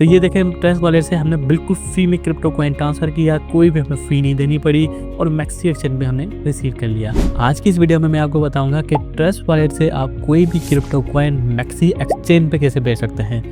तो ये देखें ट्रस्ट वॉलेट से हमने बिल्कुल फ्री में क्रिप्टो कॉइन ट्रांसफ़र किया, कोई भी हमें फ़ी नहीं देनी पड़ी और मैक्सी एक्सचेंज में हमने रिसीव कर लिया। आज की इस वीडियो में मैं आपको बताऊंगा कि ट्रस्ट वॉलेट से आप कोई भी क्रिप्टो कॉइन मैक्सी एक्सचेंज पे कैसे बेच सकते हैं,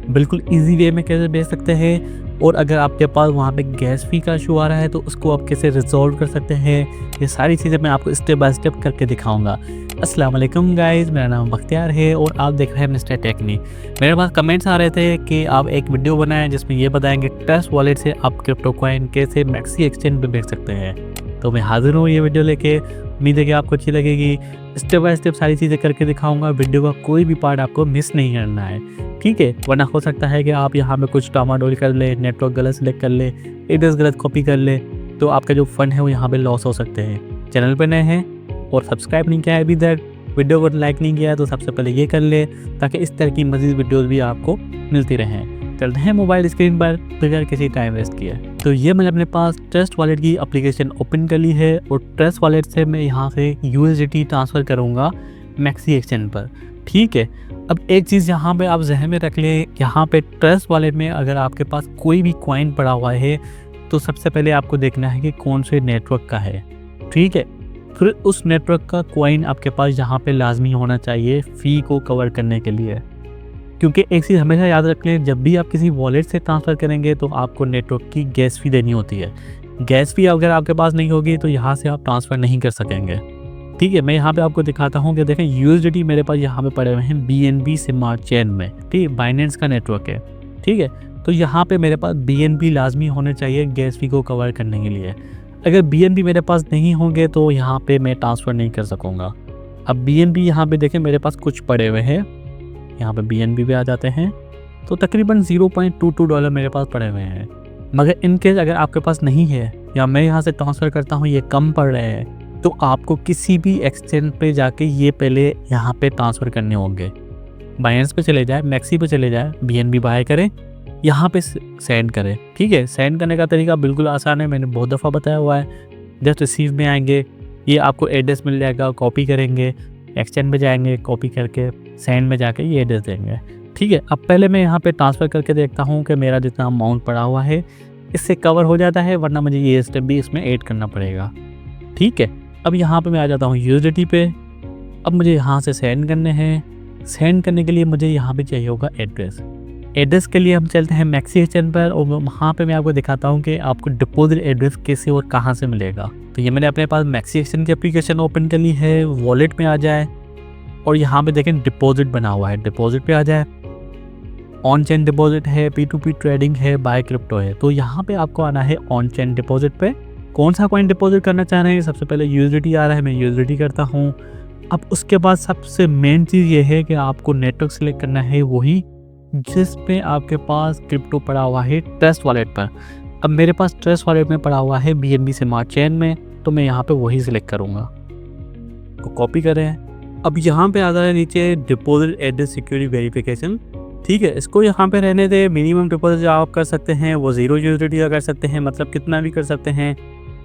बिल्कुल ईजी वे में कैसे बेच सकते हैं, और अगर आपके पास वहाँ पे गैस फी का इशू आ रहा है तो उसको आप कैसे रिजॉल्व कर सकते हैं। ये सारी चीज़ें मैं आपको स्टेप बाय स्टेप करके दिखाऊंगा। अस्सलाम वालेकुम गाइस, मेरा नाम बख्तियार है और आप देख रहे हैं मिस्टर टेक्नी। मेरे पास कमेंट्स आ रहे थे कि आप एक वीडियो बनाएं जिसमें ये बताएंगे ट्रस्ट वॉलेट से आप क्रिप्टो कॉइन कैसे मैक्सी एक्सचेंज पे बेच सकते हैं। तो मैं हाजिर हूँ ये वीडियो लेके, उम्मीद है कि आपको अच्छी लगेगी। स्टेप बाय स्टेप सारी चीज़ें करके दिखाऊंगा, वीडियो का कोई भी पार्ट आपको मिस नहीं करना है, ठीक है। वरना हो सकता है कि आप यहाँ पे कुछ डामाडोल कर ले, नेटवर्क गलत सेलेक्ट कर ले, एड्रेस गलत कॉपी कर ले, तो आपका जो फंड है वो यहाँ पे लॉस हो सकते हैं। चैनल पे नए हैं और सब्सक्राइब नहीं किया है अभी तक, वीडियो को लाइक नहीं किया है तो सबसे पहले ये कर ले ताकि इस तरह की मज़ीद वीडियोज़ भी आपको मिलती रहें। चलते हैं मोबाइल स्क्रीन पर बगैर किसी टाइम वेस्ट किए। तो ये मैंने अपने पास ट्रस्ट वॉलेट की एप्लीकेशन ओपन कर ली है और ट्रस्ट वॉलेट से मैं यहाँ से USDT ट्रांसफ़र करूँगा मैक्सी एक्सचेंज पर, ठीक है। अब एक चीज़ यहाँ पे आप जहन में रख लें, यहाँ पे ट्रस्ट वॉलेट में अगर आपके पास कोई भी कॉइन पड़ा हुआ है तो सबसे पहले आपको देखना है कि कौन से नेटवर्क का है, ठीक है। फिर उस नेटवर्क का कॉइन आपके पास यहाँ पे लाजमी होना चाहिए फ़ी को कवर करने के लिए, क्योंकि एक चीज़ हमेशा याद रख लें, जब भी आप किसी वॉलेट से ट्रांसफ़र करेंगे तो आपको नेटवर्क की गैस फ़ी देनी होती है। गैस फ़ी अगर आपके पास नहीं होगी तो यहाँ से आप ट्रांसफ़र नहीं कर सकेंगे, ठीक है। मैं यहाँ पे आपको दिखाता हूँ कि देखें USDT मेरे पास यहाँ पे पड़े हुए हैं BNB स्मार्ट चेन में, ठीक है। बाइनेंस का नेटवर्क है, ठीक है। तो यहाँ पे मेरे पास BNB लाजमी होने चाहिए गैस फ़ी को कवर करने के लिए। अगर BNB मेरे पास नहीं होंगे तो यहाँ पे मैं ट्रांसफ़र नहीं कर सकूँगा। अब BNB यहाँ पे देखें मेरे पास कुछ पड़े हुए हैं, यहाँ पे BNB पे आ जाते हैं तो तकरीबन $0.22 मेरे पास पड़े हुए हैं। मगर इनकेस अगर आपके पास नहीं है या मैं यहाँ से ट्रांसफ़र करता हूँ ये कम पड़ रहे हैं तो आपको किसी भी एक्सचेंज पे जाके ये पहले यहाँ पे ट्रांसफ़र करने होंगे। बाइनेंस पे चले जाए, मैक्सी पे चले जाए, BNB बाय करें, यहाँ पे सेंड करें, ठीक है। सेंड करने का तरीका बिल्कुल आसान है, मैंने बहुत दफ़ा बताया हुआ है। जस्ट रिसीव में आएंगे, ये आपको एड्रेस मिल जाएगा, कॉपी करेंगे, एक्सचेंज पे जाएंगे, कॉपी करके सेंड में जाके ये एड्रेस देंगे, ठीक है। अब पहले मैं यहाँ पे ट्रांसफ़र करके देखता हूँ कि मेरा जितना अमाउंट पड़ा हुआ है इससे कवर हो जाता है, वरना मुझे ये स्टेप भी इसमें ऐड करना पड़ेगा, ठीक है। अब यहाँ पे मैं आ जाता हूँ USDT पे। अब मुझे यहाँ से सेंड करने हैं। सेंड करने के लिए मुझे यहाँ पे चाहिए होगा एड्रेस के लिए हम चलते हैं मैक्सी एक्सचेंज पर और वहाँ पे मैं आपको दिखाता हूँ कि आपको डिपॉजिट एड्रेस कैसे और कहाँ से मिलेगा। तो ये मैंने अपने पास मैक्सी एक्सचेंज की एप्लीकेशन ओपन कर ली है। वॉलेट में आ जाए और यहाँ पे देखें डिपॉजिट बना हुआ है, डिपॉजिट पे आ जाए। ऑन चेन डिपॉजिट है, P2P ट्रेडिंग है, बाय क्रिप्टो है। तो यहाँ पे आपको आना है ऑन चेन डिपॉजिट पे। कौन सा कॉइन डिपॉजिट करना चाह रहे हैं, सबसे पहले USDT आ रहा है, मैं USDT करता हूँ। अब उसके बाद सबसे मेन चीज़ ये है कि आपको नेटवर्क सेलेक्ट करना है वही जिस पे आपके पास क्रिप्टो पड़ा हुआ है ट्रस्ट वॉलेट पर। अब मेरे पास ट्रस्ट वॉलेट में पड़ा हुआ है BNB स्मार्ट चेन में, तो मैं यहाँ पे वही सिलेक्ट करूँगा। तो कॉपी करें। अब यहाँ पे आ रहा है नीचे डिपॉजिट एड्रेस सिक्योरिटी वेरिफिकेशन, ठीक है। इसको यहाँ पे रहने दे। मिनिमम डिपॉजिट आप कर सकते हैं वो 0 USDT का कर सकते हैं, मतलब कितना भी कर सकते हैं।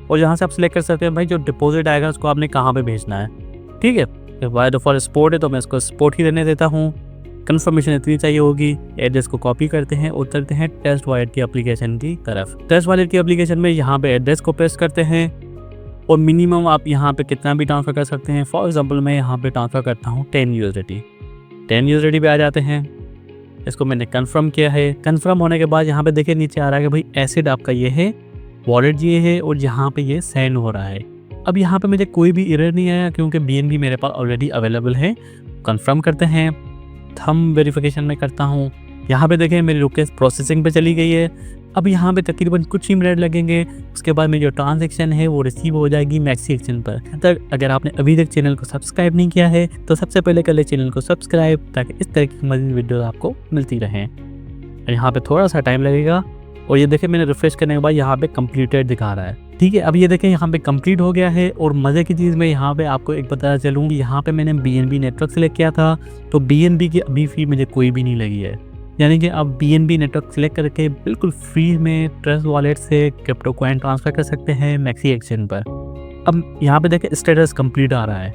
और यहाँ से आप सिलेक्ट कर सकते हैं भाई जो डिपॉजिट आएगा उसको आपने कहाँ पे भेजना है, ठीक है। बाय डिफॉल्ट स्पोर्ट है तो मैं इसको स्पोर्ट ही रहने देता हूँ। कंफर्मेशन इतनी चाहिए होगी। एड्रेस को कॉपी करते हैं, उतरते हैं ट्रस्ट वॉलेट की एप्लीकेशन की तरफ। ट्रस्ट वॉलेट की एप्लीकेशन में यहाँ पे एड्रेस को पेस्ट करते हैं और मिनिमम आप यहाँ पे कितना भी ट्रांसफ़र कर सकते हैं। फॉर एग्जांपल मैं यहाँ पे ट्रांसफ़र करता हूँ 10 USDT पे आ जाते हैं। इसको मैंने कंफर्म किया है। कंफर्म होने के बाद यहाँ पे देखिए नीचे आ रहा है कि भाई एसिड आपका ये है, वॉलेट ये है और यहाँ पे ये सेंड हो रहा है। अब यहाँ पे मुझे कोई भी एरर नहीं आया क्योंकि BNB मेरे पास ऑलरेडी अवेलेबल है। कंफर्म करते हैं, थंब वेरिफिकेशन में करता हूँ। यहाँ पे देखें मेरी रिक्वेस्ट प्रोसेसिंग पे चली गई है। अब यहाँ पे तकरीबन कुछ ही मिनट लगेंगे, उसके बाद मेरी जो ट्रांजैक्शन है वो रिसीव हो जाएगी मैक्सी एक्सचेंज पर। तक अगर आपने अभी तक चैनल को सब्सक्राइब नहीं किया है तो सबसे पहले कर ले चैनल को सब्सक्राइब, ताकि इस तरह की मज़ीद वीडियो आपको मिलती रहें। यहाँ पे थोड़ा सा टाइम लगेगा और ये देखें मैंने रिफ्रेश करने के बाद यहाँ पे कंप्लीटेड दिखा रहा है, ठीक है। अब ये देखें यहाँ पे कंप्लीट हो गया है। और मज़े की चीज़ मैं यहाँ पे आपको एक बताना चलूँ, यहाँ पे मैंने BNB नेटवर्क सेलेक्ट किया था तो BNB की अभी फ़ी मुझे कोई भी नहीं लगी है। यानी कि आप BNB नेटवर्क सेलेक्ट करके बिल्कुल फ्री में ट्रस्ट वॉलेट से क्रिप्टो कॉइन ट्रांसफ़र कर सकते हैं मैक्सी एक्सचेंज पर। अब यहाँ पे देखें स्टेटस कंप्लीट आ रहा है,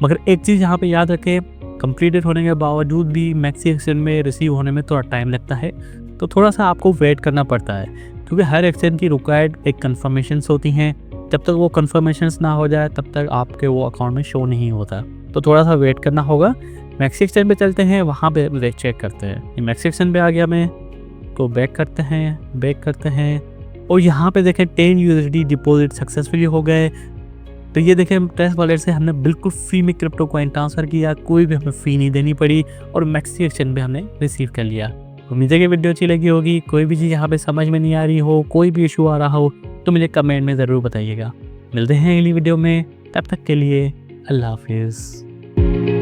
मगर एक चीज़ यहाँ पे याद रखें, कंप्लीटेड होने के बावजूद भी मैक्सी एक्सचेंज में रिसीव होने में थोड़ा टाइम लगता है। तो थोड़ा सा आपको वेट करना पड़ता है, क्योंकि हर एक्सचेंज की रिक्वायर्ड एक कन्फर्मेशंस होती हैं। जब तक वो कन्फर्मेशंस ना हो जाए तब तक आपके वो अकाउंट में शो नहीं होता, तो थोड़ा सा वेट करना होगा। मैक्सी एक्सचेंज पे चलते हैं, वहाँ पे रेट चेक करते हैं। ये मैक्सी एक्सचेंज पे आ गया मैं, तो बैक करते हैं और यहाँ पे देखें 10 USD डिपॉजिट सक्सेसफुली हो गए। तो ये देखें ट्रस्ट वॉलेट से हमने बिल्कुल फ्री में क्रिप्टो कॉइन ट्रांसफ़र किया, कोई भी हमें फ़ी नहीं देनी पड़ी और मैक्सी एक्सचेंज पे हमने रिसीव कर लिया। उम्मीद है कि वीडियो अच्छी लगी होगी। कोई भी चीज़ यहाँ पे समझ में नहीं आ रही हो, कोई भी इशू आ रहा हो तो मुझे कमेंट में ज़रूर बताइएगा। मिलते हैं अगली वीडियो में, तब तक के लिए अल्लाह हाफिज़।